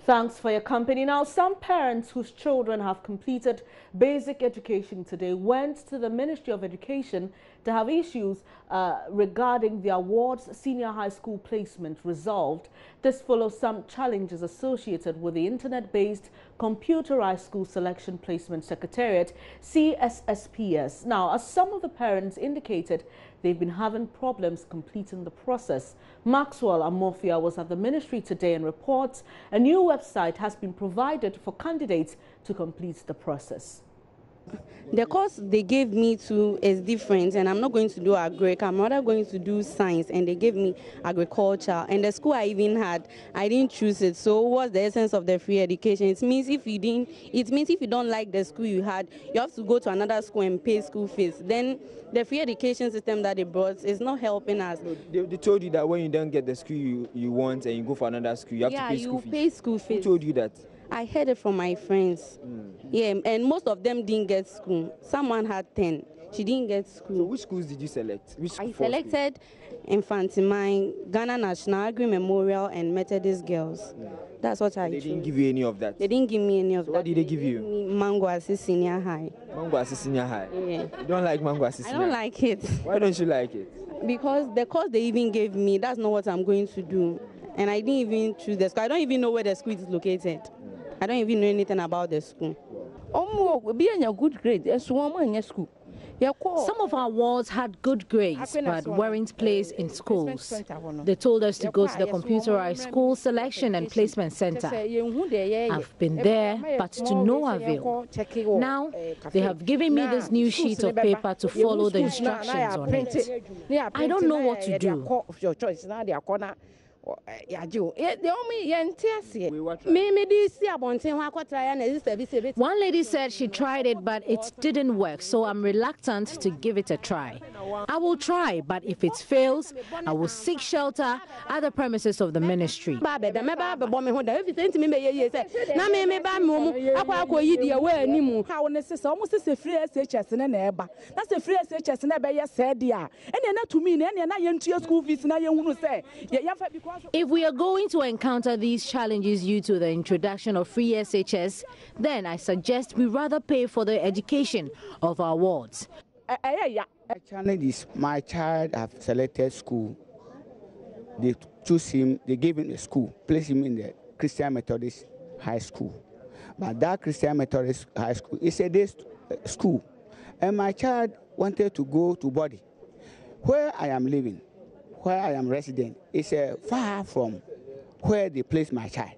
Thanks for your company. Now, some parents whose children have completed basic education today went to the Ministry of Education to have issues regarding their wards senior high school placement resolved. This follows some challenges associated with the internet-based computerized school selection placement secretariat, CSSPS. Now, as some of the parents indicated, they've been having problems completing the process. Maxwell Amorphia was at the ministry today and reports a new website has been provided for candidates to complete the process. The course they gave me to is different, and I'm not going to do agric. I'm rather going to do science, and they gave me agriculture. And the school I even had, I didn't choose it. So what's the essence of the free education? It means if you don't like the school you had, you have to go to another school and pay school fees. Then the free education system that they brought is not helping us. No, they told you that when you don't get the school you want and you go for another school, you have to pay school fees. Yeah, you pay school fees. Who told you that? I heard it from my friends. Yeah, and most of them didn't get school. Someone had 10. She didn't get school. So which schools did you select? I selected Infantimine, Ghana National, Agri Memorial, and Methodist Girls. That's what I chose. They didn't give you any of that? They didn't give me any of that. What did they give you? Vanguard Senior High. Vanguard Senior High? Yeah. You don't like Vanguard Senior High? I don't like it. Why don't you like it? Because the course they even gave me, that's not what I'm going to do. And I didn't even choose the school. I don't even know where the school is located. I don't even know anything about the school. Being a good grade, school. Some of our wards had good grades but weren't placed in schools. They told us to go to the computerized school selection and placement center. I've been there, but to no avail. Now, they have given me this new sheet of paper to follow the instructions on it. I don't know what to do. One lady said she tried it, but it didn't work, so I'm reluctant to give it a try. I will try, but if it fails, I will seek shelter at the premises of the ministry. If we are going to encounter these challenges due to the introduction of free SHS, then I suggest we rather pay for the education of our wards. The challenge is my child have selected school. They choose him, they gave him a school, place him in the Christian Methodist High School. But that Christian Methodist High School is a day school. And my child wanted to go to Body, where I am living. Where I am resident is far from where they place my child.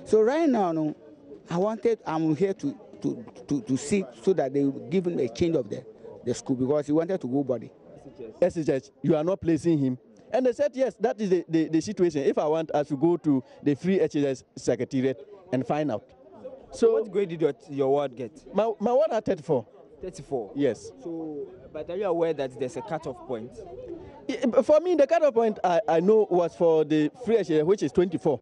So right now, I'm here to see so that they will give him a change of the school because he wanted to go Body. SHS, you are not placing him. And they said, yes, that is the situation. If I want, I should go to the free SHS secretariat and find out. So what grade did your ward get? My ward had 34. 34? Yes. So, but are you aware that there's a cutoff point? For me, the cutoff point I know was for the free SHS, which is 24.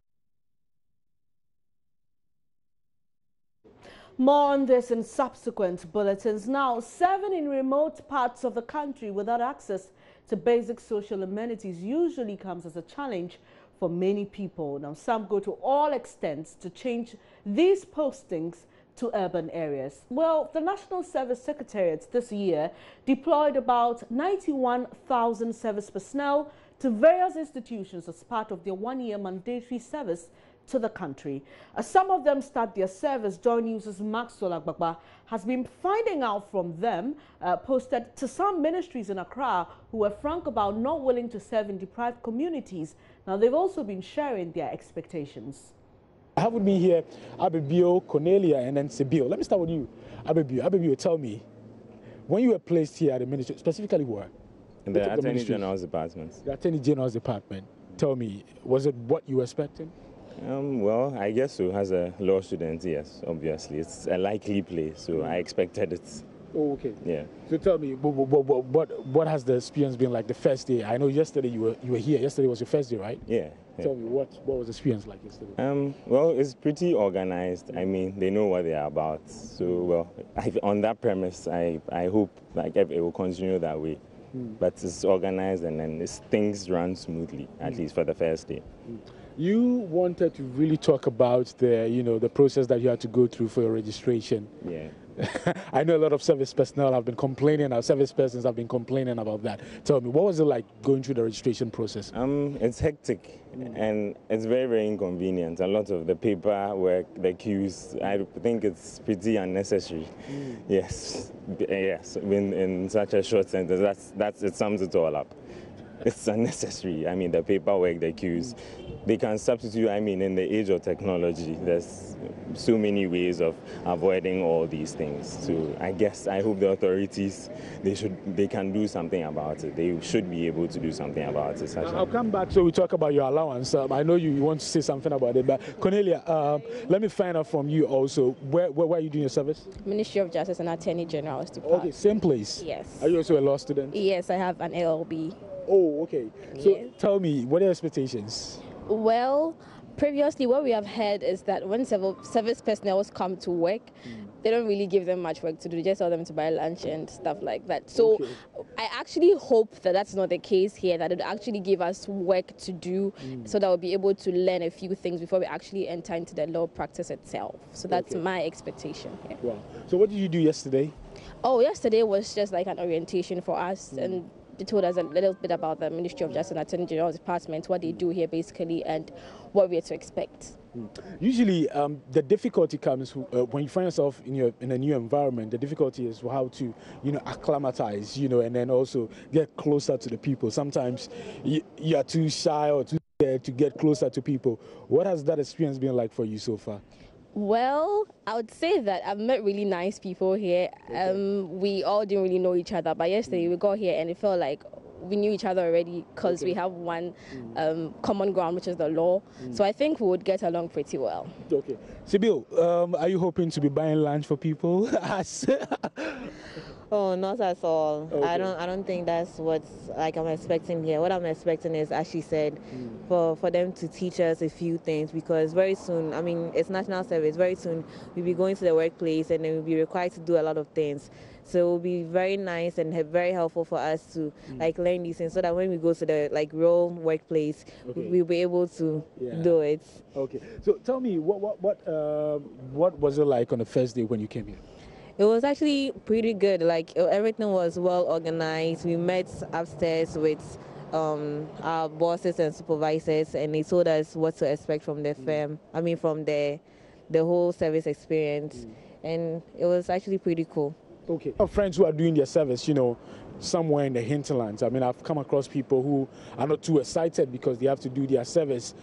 More on this in subsequent bulletins. Now, 7 in remote parts of the country without access to basic social amenities usually comes as a challenge for many people. Now, some go to all extents to change these postings to urban areas. Well, the National Service Secretariat this year deployed about 91,000 service personnel to various institutions as part of their one-year mandatory service to the country. As some of them start their service, Joy News' Maxwell Agbagba has been finding out from them, posted to some ministries in Accra who were frank about not willing to serve in deprived communities. Now, they've also been sharing their expectations. I have with me here Abibio, Cornelia, and then Sibyl. Let me start with you, Abibio. Abibio, tell me, when you were placed here at the ministry, specifically where? In the Attorney General's Department. The Attorney General's Department. Tell me, was it what you were expecting? Well, I guess so. As a law student, yes, obviously. It's a likely place, so I expected it. Oh, okay. Yeah. So tell me, what has the experience been like the first day? I know yesterday you were here. Yesterday was your first day, right? Yeah. Tell me, what was the experience like yesterday? Well, it's pretty organized. I mean, they know what they are about. So, well, on that premise, I hope like it will continue that way. but it's organized and then things run smoothly, at least for the first day. You wanted to really talk about the process that you had to go through for your registration. Yeah. I know a lot of service personnel have been complaining, our service persons have been complaining about that. Tell me, what was it like going through the registration process? It's hectic and it's very, very inconvenient. A lot of the paperwork, the queues, I think it's pretty unnecessary. Yes, in such a short sentence, it sums it all up. It's unnecessary. I mean, the paperwork, the queues, they can substitute. I mean, in the age of technology, there's so many ways of avoiding all these things. So I hope the authorities, they can do something about it. They should be able to do something about it. I'll come back so we talk about your allowance. I know you want to say something about it, but Cornelia, let me find out from you also. Where are you doing your service? Ministry of Justice and Attorney General's Department. Okay, same place. Yes. Are you also a law student? Yes, I have an LLB. Oh, okay. So Yes. tell me, what are your expectations? Well, previously what we have heard is that when service personnel come to work, they don't really give them much work to do. They just tell them to buy lunch and stuff like that. So I actually hope that that's not the case here, that it will actually give us work to do so that we'll be able to learn a few things before we actually enter into the law practice itself. So that's my expectation here. Wow. So what did you do yesterday? Oh, yesterday was just like an orientation for us, and they told us a little bit about the Ministry of Justice and Attorney General's Department, what they do here basically, and what we are to expect. Usually, the difficulty comes when you find yourself in a new environment. The difficulty is how to, acclimatize, and then also get closer to the people. Sometimes you are too shy or too scared to get closer to people. What has that experience been like for you so far? Well, I would say that I've met really nice people here. We all didn't really know each other, but yesterday we got here and it felt like we knew each other already because we have one common ground, which is the law. So I think we would get along pretty well. Okay. Sibyl, are you hoping to be buying lunch for people? Oh, not at all. Okay. I don't think that's what I'm expecting here. What I'm expecting is, as she said, for them to teach us a few things, because very soon, I mean, it's national service. Very soon we'll be going to the workplace and then we'll be required to do a lot of things. So it will be very nice and very helpful for us to learn these things, so that when we go to the real workplace, we'll be able to do it. Okay. So tell me, what was it like on the first day when you came here? It was actually pretty good. Everything was well organized. We met upstairs with our bosses and supervisors, and they told us what to expect from the firm. I mean, from the whole service experience, and it was actually pretty cool. Okay. Our friends who are doing their service, somewhere in the hinterlands. I mean, I've come across people who are not too excited because they have to do their service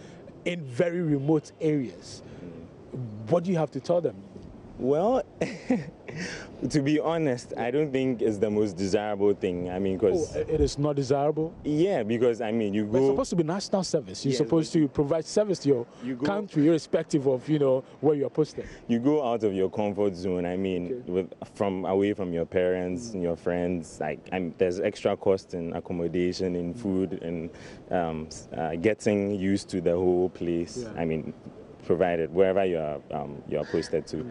in very remote areas. What do you have to tell them? Well, to be honest, I don't think it's the most desirable thing. I mean, because it is not desirable. Yeah, because I mean, you go. It's supposed to be national service. You're supposed to provide service to your country, irrespective of where you're posted. You go out of your comfort zone. I mean, away from your parents and your friends. There's extra cost in accommodation, in food, and getting used to the whole place. Yeah. I mean, provided wherever you are posted to.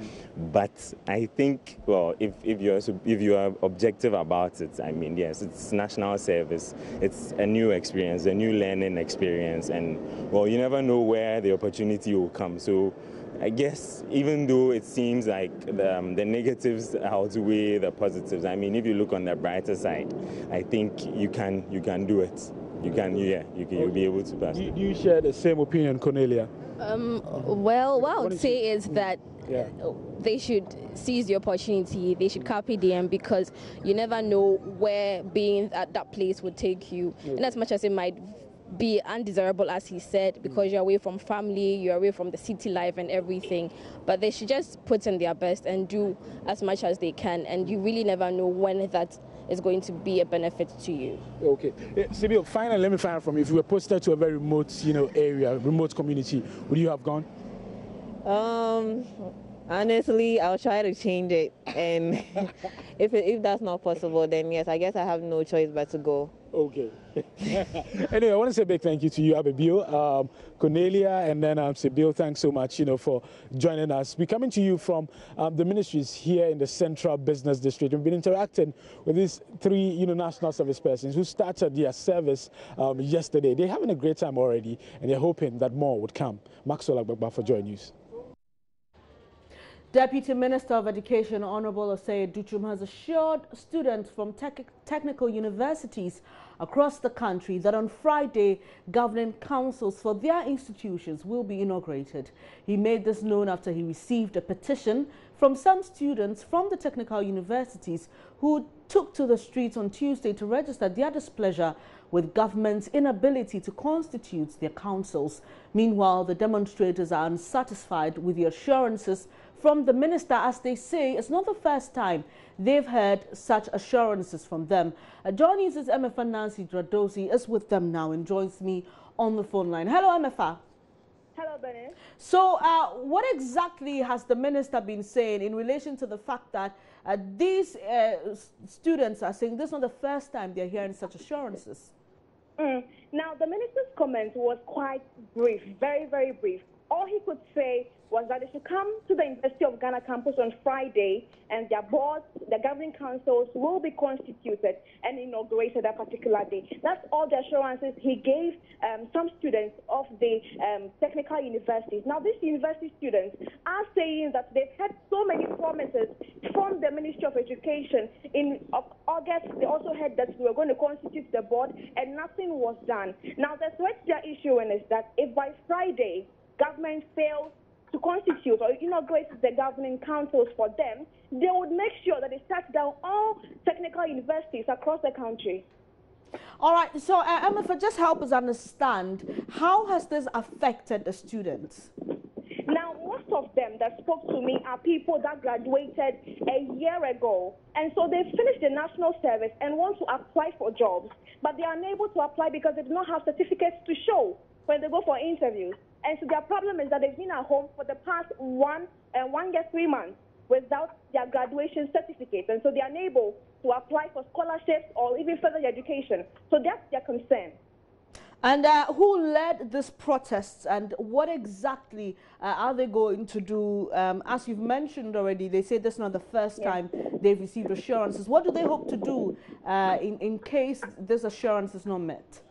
But I think, well, if you are objective about it, I mean, yes, it's national service. It's a new experience, a new learning experience, and well, you never know where the opportunity will come. So I guess even though it seems like the negatives outweigh the positives, I mean, if you look on the brighter side, I think you can do it. You'll be able to pass. Do you share the same opinion, Cornelia? Well, what I would say is that they should seize the opportunity. They should carpe diem, because you never know where being at that place would take you. And as much as it might be undesirable, as he said, because you're away from family, you're away from the city life and everything, but they should just put in their best and do as much as they can, and you really never know when that is going to be a benefit to you. Okay. Sibyl, finally, let me find out from you. If you were posted to a very remote, area, remote community, would you have gone? Honestly, I'll try to change it, and if that's not possible, then yes, I guess I have no choice but to go. Okay. Anyway, I want to say a big thank you to you, Abibio, Cornelia, and then Sibyl. Thanks so much, for joining us. We're coming to you from the ministries here in the Central Business District. We've been interacting with these three, national service persons who started their service yesterday. They're having a great time already, and they're hoping that more would come. Maxwell Agbagba for Joy News. Deputy Minister of Education, Honorable Osei Duchum, has assured students from technical universities across the country that on Friday, governing councils for their institutions will be inaugurated. He made this known after he received a petition from some students from the technical universities who took to the streets on Tuesday to register their displeasure with government's inability to constitute their councils. Meanwhile, the demonstrators are unsatisfied with the assurances from the minister, as they say it's not the first time they've heard such assurances from them. Joy News' MFA Nancy Dradosi is with them now and joins me on the phone line. Hello, MFA. Hello, Benny. So what exactly has the minister been saying in relation to the fact that these students are saying this is not the first time they're hearing such assurances? Now, the minister's comment was quite brief, very, very brief. All he could say was that they should come to the University of Ghana campus on Friday, and their boards, the governing councils will be constituted and inaugurated that particular day. That's all the assurances he gave some students of the technical universities. Now, these university students are saying that they've had so many promises from the Ministry of Education. In August, they also heard that we were going to constitute the board, and nothing was done. Now, the threat they're issuing is that if by Friday, government fails to constitute or inaugurate the governing councils for them, they would make sure that they shut down all technical universities across the country. All right, so Emma, just help us understand, how has this affected the students? Now, most of them that spoke to me are people that graduated a year ago, and so they finished the national service and want to apply for jobs, but they are unable to apply because they do not have certificates to show when they go for interviews. And so their problem is that they've been at home for the past 1 year, 3 months without their graduation certificate. And so they are unable to apply for scholarships or even further education. So that's their concern. And who led these protests, and what exactly are they going to do? As you've mentioned already, they say this is not the first time they've received assurances. What do they hope to do in case this assurance is not met?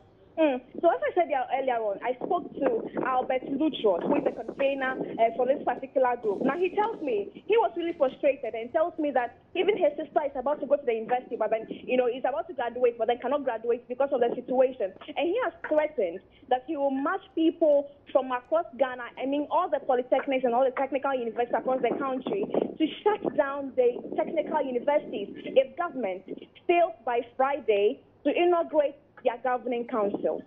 So as I said earlier on, I spoke to Albert Lutros, who is the convener for this particular group. Now he tells me he was really frustrated and tells me that even his sister is about to go to the university, but then, is about to graduate, but then cannot graduate because of the situation. And he has threatened that he will march people from across Ghana, all the polytechnics and all the technical universities across the country, to shut down the technical universities if government fails by Friday to inaugurate their governing council.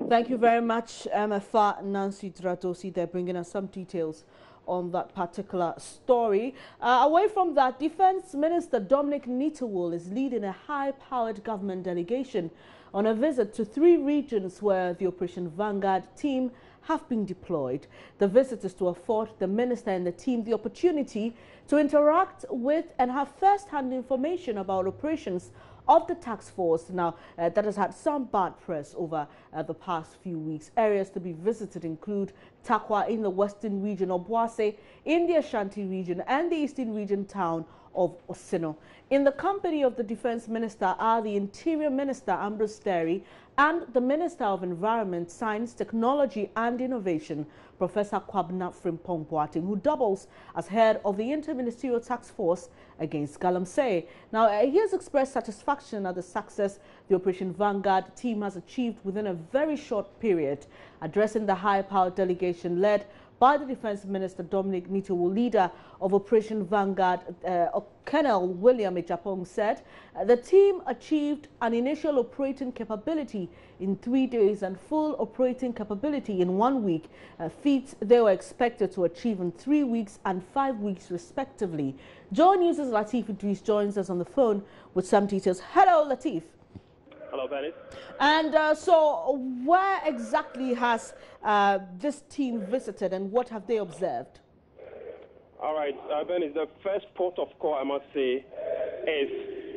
Thank you very much, MFA Nancy Dradosi. They're bringing us some details on that particular story. Away from that, Defense Minister Dominic Nitawul is leading a high-powered government delegation on a visit to 3 regions where the Operation Vanguard team have been deployed. The visit is to afford the minister and the team the opportunity to interact with and have first-hand information about operations of the task force now that has had some bad press over the past few weeks. Areas to be visited include Takwa in the western region, Obuase in the Ashanti region, and the eastern region town of Osino. In the company of the Defense Minister are the Interior Minister Ambrose Terry and the Minister of Environment, Science, Technology and Innovation, Professor Kwabena Frimpong Boateng, who doubles as head of the Interministerial Task Force against Galamsey. Now, he has expressed satisfaction at the success the Operation Vanguard team has achieved within a very short period. Addressing the high-powered delegation led by the Defense Minister Dominic Nitawul, leader of Operation Vanguard, Colonel William Ejapong, said the team achieved an initial operating capability in 3 days and full operating capability in 1 week, feats they were expected to achieve in 3 weeks and 5 weeks respectively. Joy News' Latif Idris joins us on the phone with some details. Hello, Latif. Hello, Benny. And so where exactly has this team visited and what have they observed? All right, Benny, the first port of call, I must say, is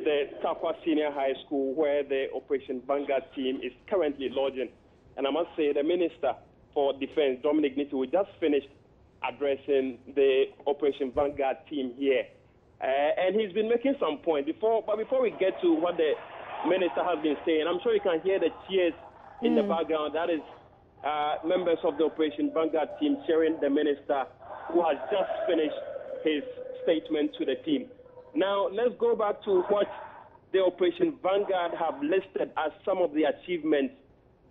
the Takwa Senior High School, where the Operation Vanguard team is currently lodging. And I must say, the Minister for Defense, Dominic Niti, we just finished addressing the Operation Vanguard team here. And he's been making some points. But before we get to what the Minister has been saying, I'm sure you can hear the cheers in the background. That is members of the Operation Vanguard team cheering the Minister, who has just finished his statement to the team. Now, let's go back to what the Operation Vanguard have listed as some of the achievements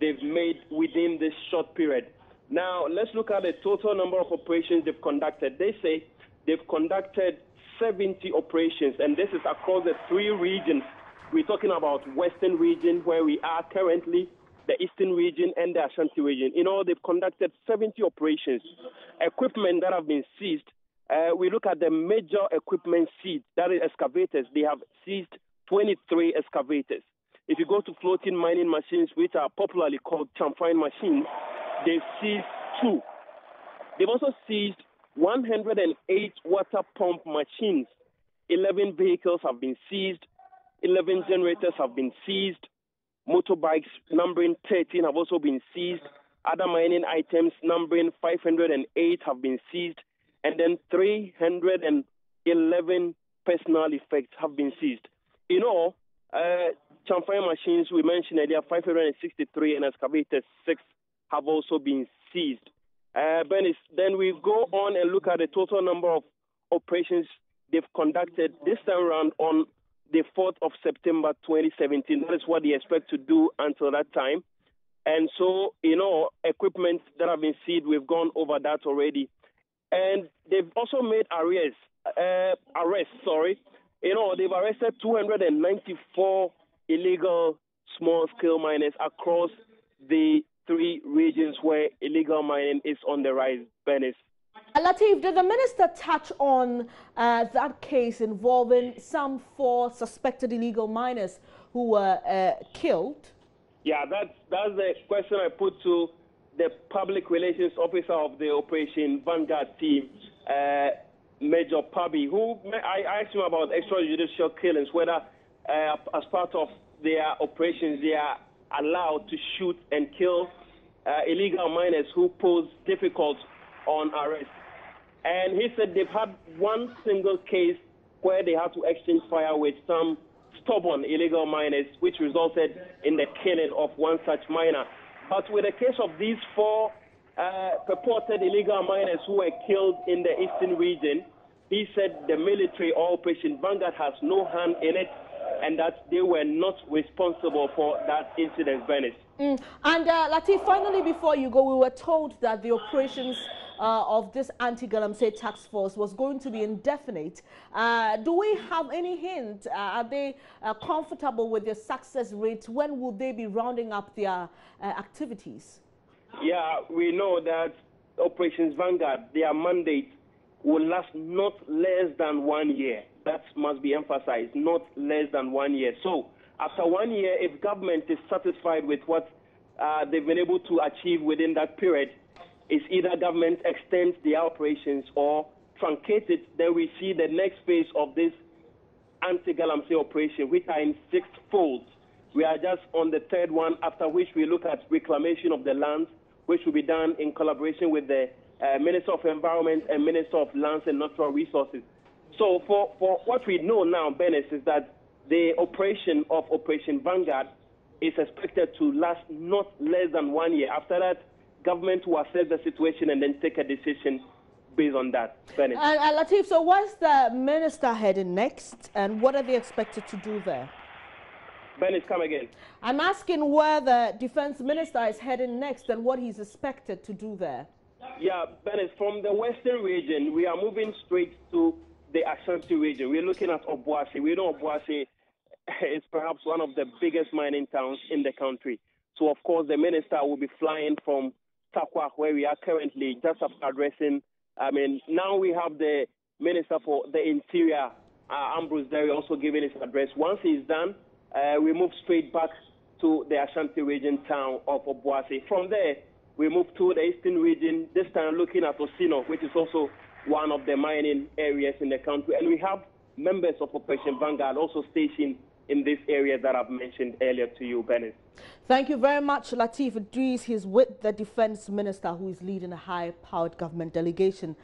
they've made within this short period. Now, let's look at the total number of operations they've conducted. They say they've conducted 70 operations, and this is across the 3 regions. We're talking about Western region, where we are currently, the Eastern region, and the Ashanti region. In all, they've conducted 70 operations. Equipment that have been seized, we look at the major equipment seized, that is excavators. They have seized 23 excavators. If you go to floating mining machines, which are popularly called chamfine machines, they've seized 2. They've also seized 108 water pump machines. 11 vehicles have been seized. 11 generators have been seized. Motorbikes numbering 13 have also been seized. Other mining items numbering 508 have been seized. And then 311 personal effects have been seized. In all, chamfire machines, we mentioned earlier, 563, and excavators, 6 have also been seized. Then we go on and look at the total number of operations they've conducted this time around on the 4th of September 2017. That is what they expect to do until that time. And so, equipment that have been seized, we've gone over that already. And they've also made arrests. They've arrested 294 illegal small-scale miners across the 3 regions where illegal mining is on the rise, Bernice. Latif, did the minister touch on that case involving some 4 suspected illegal miners who were killed? Yeah, that's the question I put to the public relations officer of the Operation Vanguard team, Major Pabi, who I asked him about extrajudicial killings, whether as part of their operations they are allowed to shoot and kill illegal miners who pose difficult on arrest. And he said they've had one single case where they had to exchange fire with some stubborn illegal miners, which resulted in the killing of one such miner. But with the case of these 4 purported illegal miners who were killed in the Eastern region, he said the military or Operation Vanguard has no hand in it, and that they were not responsible for that incident, Venice. And Latif, finally, before you go, we were told that the operations of this anti-Galamsey task force was going to be indefinite. Do we have any hint? Are they comfortable with their success rate? When will they be rounding up their activities? Yeah, we know that Operations Vanguard, their mandate will last not less than 1 year. That must be emphasized, not less than 1 year. So after 1 year, if government is satisfied with what they've been able to achieve within that period, it's either government extends the operations or truncates it. Then we see the next phase of this anti-Galamsey operation, which are in 6 folds. We are just on the 3rd one, after which we look at reclamation of the lands, which will be done in collaboration with the Minister of Environment and Minister of Lands and Natural Resources. So for what we know now, Benes, is that the operation of Operation Vanguard is expected to last not less than 1 year. After that, government will assess the situation and then take a decision based on that. Benes. Latif, so where's the minister heading next, and what are they expected to do there? Benes, come again. I'm asking where the defense minister is heading next and what he's expected to do there. Yeah, Benes, from the Western region, we are moving straight to the Ashanti region. We're looking at Obuasi. We know Obuasi is perhaps one of the biggest mining towns in the country. So, of course, the minister will be flying from Takwa, where we are currently, just after addressing. Now we have the Minister for the Interior, Ambrose Derry, also giving his address. Once he's done, we move straight back to the Ashanti region town of Obuasi. From there, we move to the Eastern region, this time looking at Osino, which is also one of the mining areas in the country. And we have members of Operation Vanguard also stationed in this area that I've mentioned earlier to you, Bennett. Thank you very much, Latif Idris. He's with the Defense Minister, who is leading a high-powered government delegation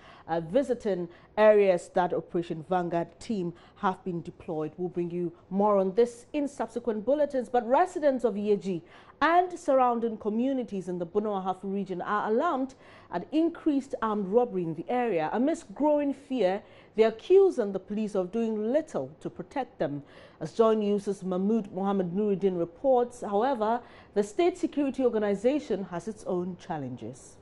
visiting areas that Operation Vanguard team have been deployed. We'll bring you more on this in subsequent bulletins. But residents of Yeji and surrounding communities in the Bono-Ahafo region are alarmed at increased armed robbery in the area. Amidst growing fear, they accuse the police of doing little to protect them. As Joy News' Mahmoud Mohammed Nuruddin reports, however, the state security organization has its own challenges.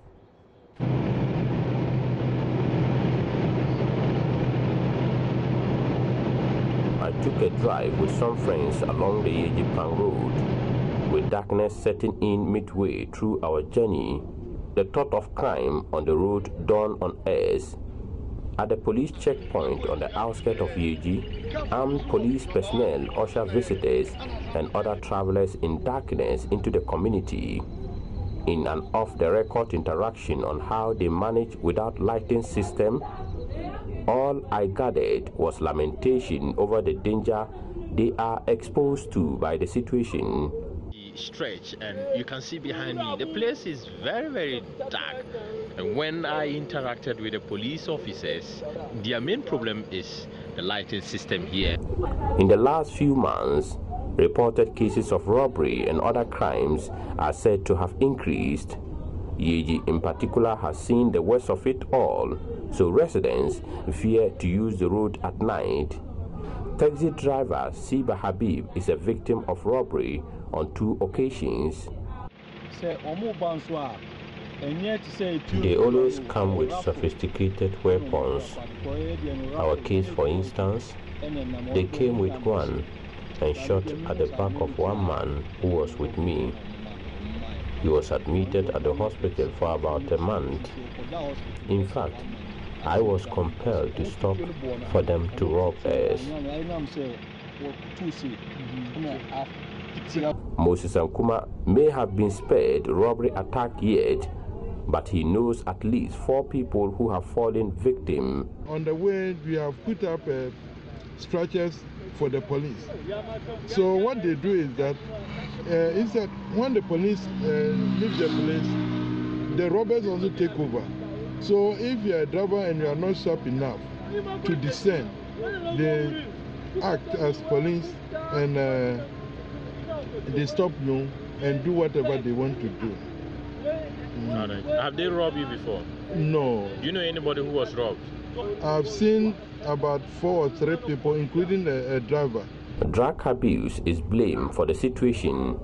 I took a drive with some friends along the Yejipang Road. With darkness setting in midway through our journey, the thought of crime on the road dawned on us. At the police checkpoint on the outskirts of Yeji, armed police personnel usher visitors and other travelers in darkness into the community. In an off-the-record interaction on how they manage without lighting system, all I gathered was lamentation over the danger they are exposed to by the situation. Stretch, and you can see behind me the place is very, very dark, and when I interacted with the police officers, their main problem is the lighting system here. In the last few months, reported cases of robbery and other crimes are said to have increased. Yeji in particular has seen the worst of it all, so residents fear to use the road at night. Taxi driver Siba Habib is a victim of robbery on 2 occasions. They always come with sophisticated weapons. Our case, for instance, they came with one and shot at the back of one man who was with me. He was admitted at the hospital for about a month. In fact, I was compelled to stop for them to rob us. Moses Ankuma may have been spared robbery attack yet, but he knows at least 4 people who have fallen victim. On the way, we have put up structures for the police. So what they do is that instead, when the police leave the place, the robbers also take over. So if you are a driver and you are not sharp enough to discern, they act as police and they stop you and do whatever they want to do. All right. Have they robbed you before? No. Do you know anybody who was robbed? I've seen about 4 or 3 people, including a driver. Drug abuse is blamed for the situation.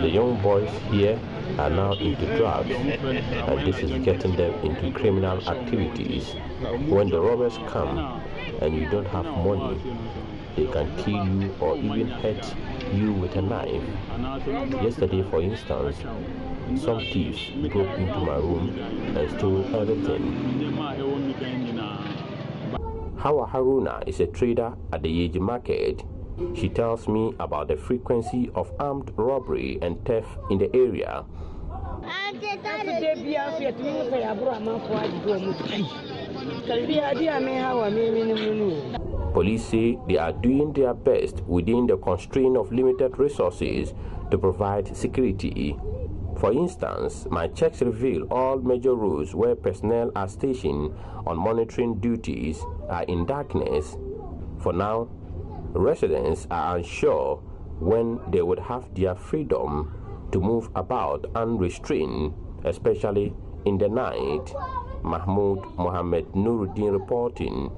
The young boys here are now into drugs, and this is getting them into criminal activities. When the robbers come and you don't have money, they can kill you or even hurt you with a knife. Yesterday, for instance, some thieves broke into my room and stole everything. Hawa Haruna is a trader at the Yeji market. She tells me about the frequency of armed robbery and theft in the area. Police say they are doing their best within the constraint of limited resources to provide security. For instance, my checks reveal all major roads where personnel are stationed on monitoring duties are in darkness. For now, residents are unsure when they would have their freedom to move about unrestrained, especially in the night. Mahmoud Mohammed Nuruddin reporting.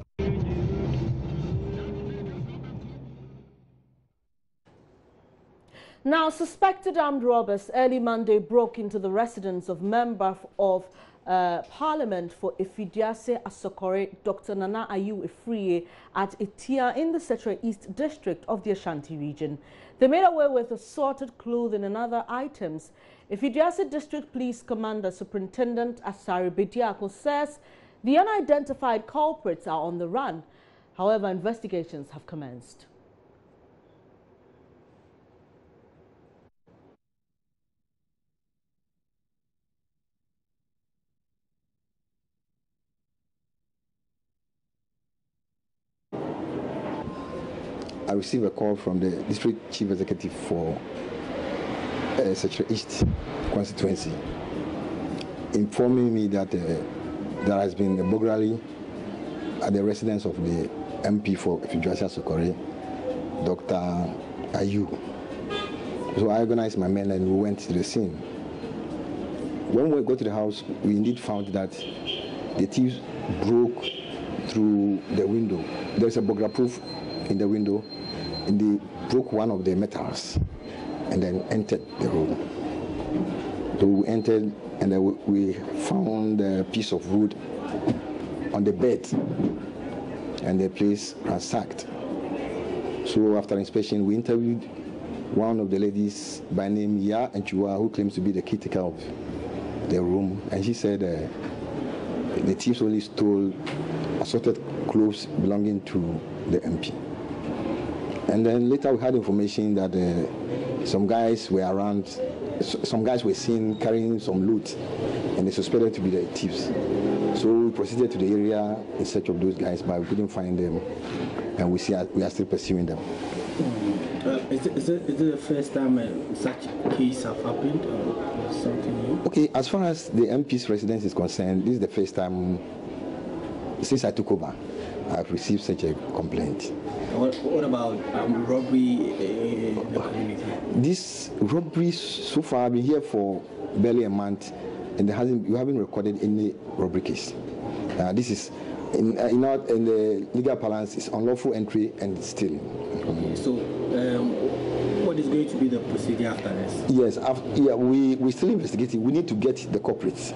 Now, suspected armed robbers early Monday broke into the residence of Member of Parliament for Ifidiase Asokore, Dr. Nana Ayu Efriye, at Itia in the Setre East District of the Ashanti region. They made away with assorted clothing and other items. Ifidiase District Police Commander Superintendent Asari Bediako says the unidentified culprits are on the run. However, investigations have commenced. I received a call from the district chief executive for Secretary East constituency, informing me that there has been a burglary at the residence of the MP for Fijuasa Sokore, Dr. Ayu. So I organized my men and we went to the scene. When we got to the house, we indeed found that the thieves broke through the window. There's a burglar proof in the window, and they broke one of the metals and then entered the room. So we entered, and then we found a piece of wood on the bed, and the place ransacked. So after inspection, we interviewed one of the ladies by name Ya Enchua, who claims to be the caretaker of the room, and she said the thieves only stole assorted clothes belonging to the MP. And then later we had information that some guys were around, some guys were seen carrying some loot, and they suspected to be the thieves. So we proceeded to the area in search of those guys, but we couldn't find them, and we are still pursuing them. Is it the first time such case have happened or something new? Okay, as far as the MP's residence is concerned, this is the first time since I took over I've received such a complaint. What about robbery in the community? This robbery, so far I've been here for barely a month, and we haven't recorded any robbery case. This is in the legal parlance is unlawful entry and stealing. Okay, so what is going to be the procedure after this? Yes, we're still investigating. We need to get the culprits,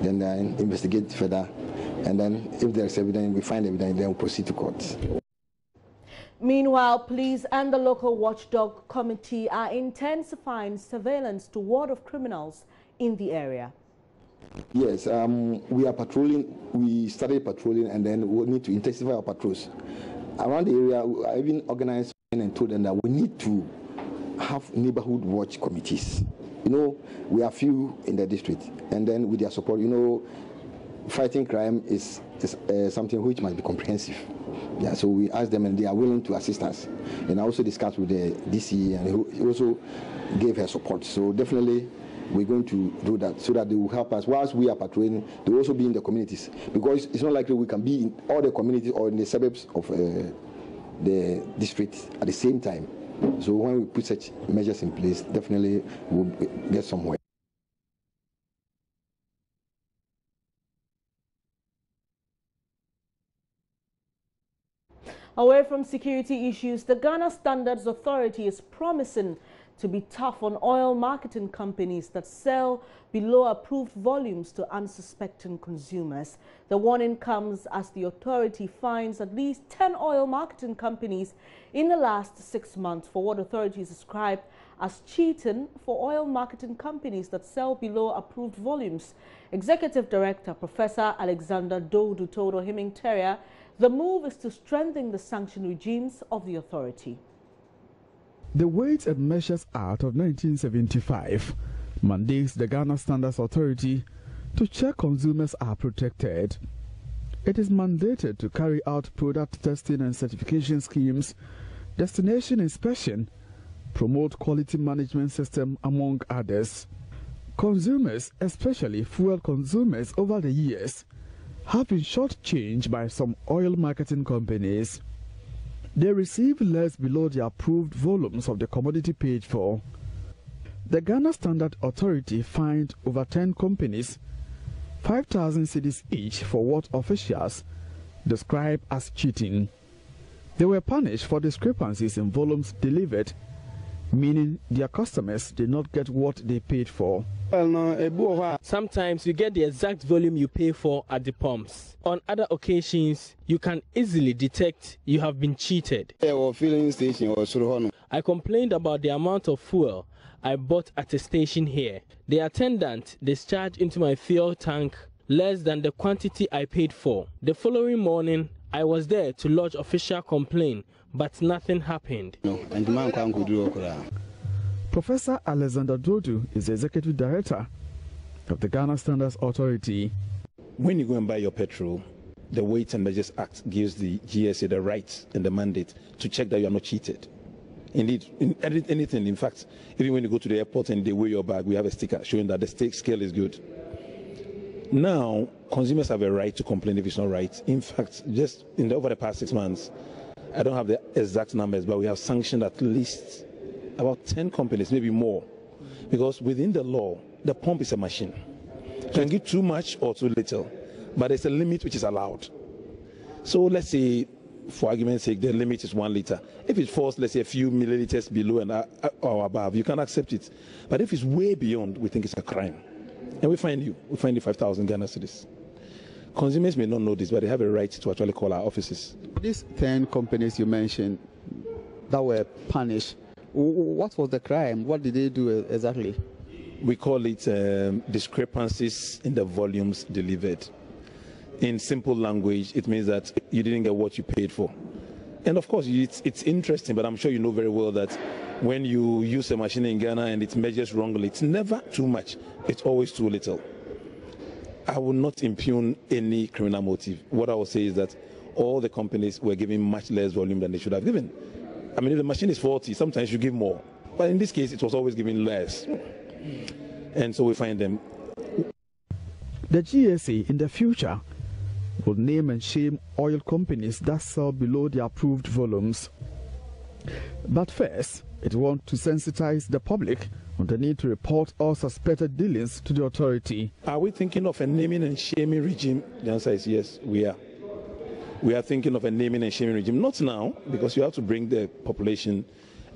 then investigate further, and then if there's evidence, we find evidence, then we'll proceed to court. Meanwhile, police and the local watchdog committee are intensifying surveillance to ward off criminals in the area. Yes, we are patrolling. We started patrolling, and then we'll need to intensify our patrols. Around the area, I even organized and told them that we need to have neighborhood watch committees. You know, we are few in the district, and then with their support, you know, fighting crime is something which must be comprehensive. Yeah, so we asked them, and they are willing to assist us. And I also discussed with the DC, and he also gave her support. So definitely, we're going to do that so that they will help us. Whilst we are patrolling, they will also be in the communities, because it's not likely we can be in all the communities or in the suburbs of the district at the same time. So when we put such measures in place, definitely we'll get somewhere. Away from security issues, the Ghana Standards Authority is promising to be tough on oil marketing companies that sell below approved volumes to unsuspecting consumers. The warning comes as the authority finds at least 10 oil marketing companies in the last 6 months for what authorities describe as cheating for oil marketing companies that sell below approved volumes. Executive Director Professor Alexander Doudu told Ohiming Terrier the move is to strengthen the sanction regimes of the authority. The Weights and Measures Act of 1975 mandates the Ghana Standards Authority to check consumers are protected. It is mandated to carry out product testing and certification schemes, destination inspection, promote quality management system, among others. Consumers, especially fuel consumers over the years, have been shortchanged by some oil marketing companies. They receive less below the approved volumes of the commodity paid for. The Ghana Standard Authority fined over 10 companies 5,000 cedis each for what officials describe as cheating. They were punished for discrepancies in volumes delivered, meaning their customers did not get what they paid for. Sometimes you get the exact volume you pay for at the pumps. On other occasions, you can easily detect you have been cheated. I complained about the amount of fuel I bought at a station here. The attendant discharged into my fuel tank less than the quantity I paid for. The following morning, I was there to lodge official complaint, but nothing happened. Professor Alexander Doudu is the Executive Director of the Ghana Standards Authority. When you go and buy your petrol, the Weights and Measures Act gives the GSA the right and the mandate to check that you are not cheated. Indeed, in anything, in fact, even when you go to the airport and they weigh your bag, we have a sticker showing that the scale is good. Now, consumers have a right to complain if it's not right. In fact, just over the past 6 months, I don't have the exact numbers, but we have sanctioned at least about 10 companies, maybe more, because within the law, the pump is a machine. You can give too much or too little, but there's a limit which is allowed. So let's say, for argument's sake, the limit is 1 liter. If it falls, let's say, a few milliliters below or above, you can accept it. But if it's way beyond, we think it's a crime. And we find you 5,000 Ghana cedis. Consumers may not know this, but they have a right to actually call our offices. These 10 companies you mentioned that were punished, what was the crime? What did they do exactly? We call it discrepancies in the volumes delivered. In simple language, it means that you didn't get what you paid for. And of course, it's interesting, but I'm sure you know very well that when you use a machine in Ghana and it measures wrongly, it's never too much. It's always too little. I will not impugn any criminal motive. What I will say is that all the companies were giving much less volume than they should have given. I mean, if the machine is faulty, sometimes you give more. But in this case, it was always giving less. And so we find them. The GSA in the future will name and shame oil companies that sell below the approved volumes. But first, it wants to sensitize the public on the need to report all suspected dealings to the authority. Are we thinking of a naming and shaming regime? The answer is yes, we are. We are thinking of a naming and shaming regime. Not now, because you have to bring the population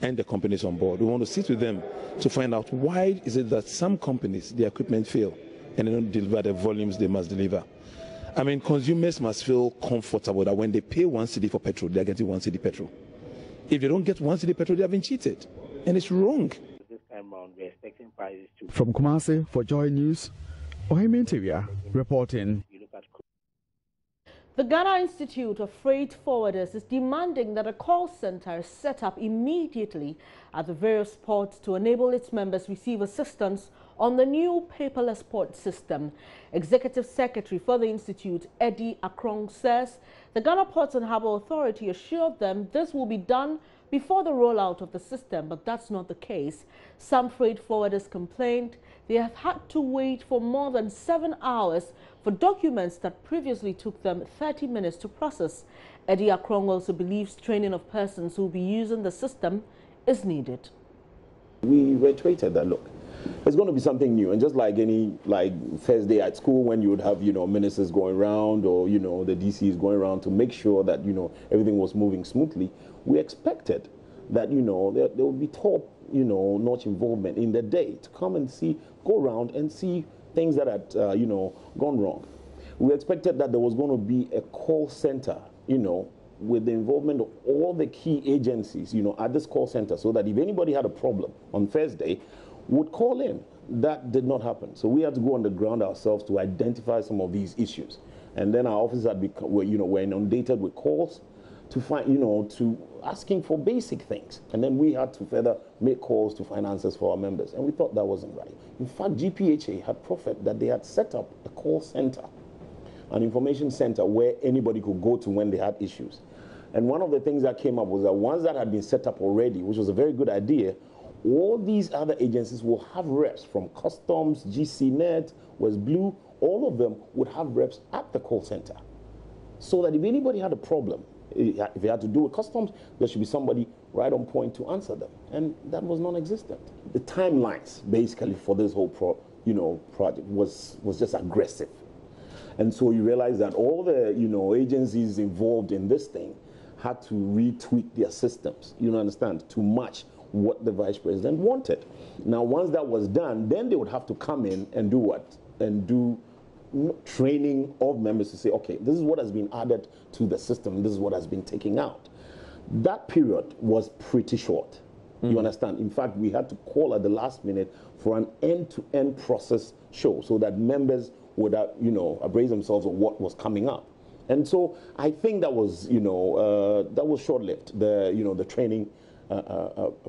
and the companies on board. We want to sit with them to find out why is it that some companies, their equipment fail and they don't deliver the volumes they must deliver. I mean, consumers must feel comfortable that when they pay 1 cedi for petrol, they're getting 1 cedi petrol. If they don't get 1 cedi petrol, they have been cheated. And it's wrong. This time around, we're expecting prices to... From Kumasi for Joy News, Ohime Interior reporting. The Ghana Institute of Freight Forwarders is demanding that a call center is set up immediately at the various ports to enable its members receive assistance on the new paperless port system. Executive Secretary for the Institute, Eddie Akrong, says the Ghana Ports and Harbour Authority assured them this will be done before the rollout of the system, but that's not the case. Some freight forwarders complained they have had to wait for more than 7 hours for documents that previously took them 30 minutes to process. Eddie Akrong also believes training of persons who will be using the system is needed. We reiterated that, look, it's going to be something new, and just like any first day at school when you would have ministers going around or the DCs going around to make sure that everything was moving smoothly, we expected that there would be top notch involvement in the day to come and go around and see things that had gone wrong. We expected that there was going to be a call center with the involvement of all the key agencies at this call center, so that if anybody had a problem on Thursday, would call in. That did not happen. So we had to go on the ground ourselves to identify some of these issues. And then our offices were inundated with calls to find, to asking for basic things. And then we had to further make calls to find answers for our members. And we thought that wasn't right. In fact, GPHA had proffered that they had set up a call center, an information center where anybody could go to when they had issues. And one of the things that came up was that once that had been set up already, which was a very good idea, all these other agencies will have reps from Customs, GCNet, West Blue, all of them would have reps at the call center. So that if anybody had a problem, if they had to do with Customs, there should be somebody right on point to answer them. And that was non-existent. The timelines, basically, for this whole project was just aggressive. And so you realize that all the agencies involved in this thing had to retweak their systems, understand, to match what the vice president wanted. Now, once that was done, then they would have to come in and do what? And do training of members to say, okay, this is what has been added to the system, this is what has been taken out. That period was pretty short. You understand? In fact, we had to call at the last minute for an end-to-end process show so that members would, appraise themselves of what was coming up. And so I think that was, that was short-lived, the training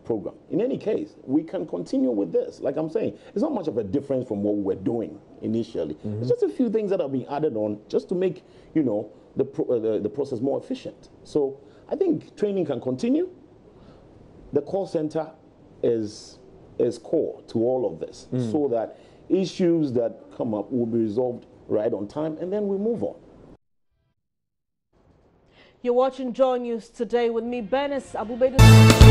program. In any case, we can continue with this. Like I'm saying, it's not much of a difference from what we were doing initially. It's just a few things that have been added on just to make, you know, the process more efficient. So I think training can continue. The call center is core to all of this, so that issues that come up will be resolved right on time, and then we move on. You're watching Joy News today with me, Benis Abubedu.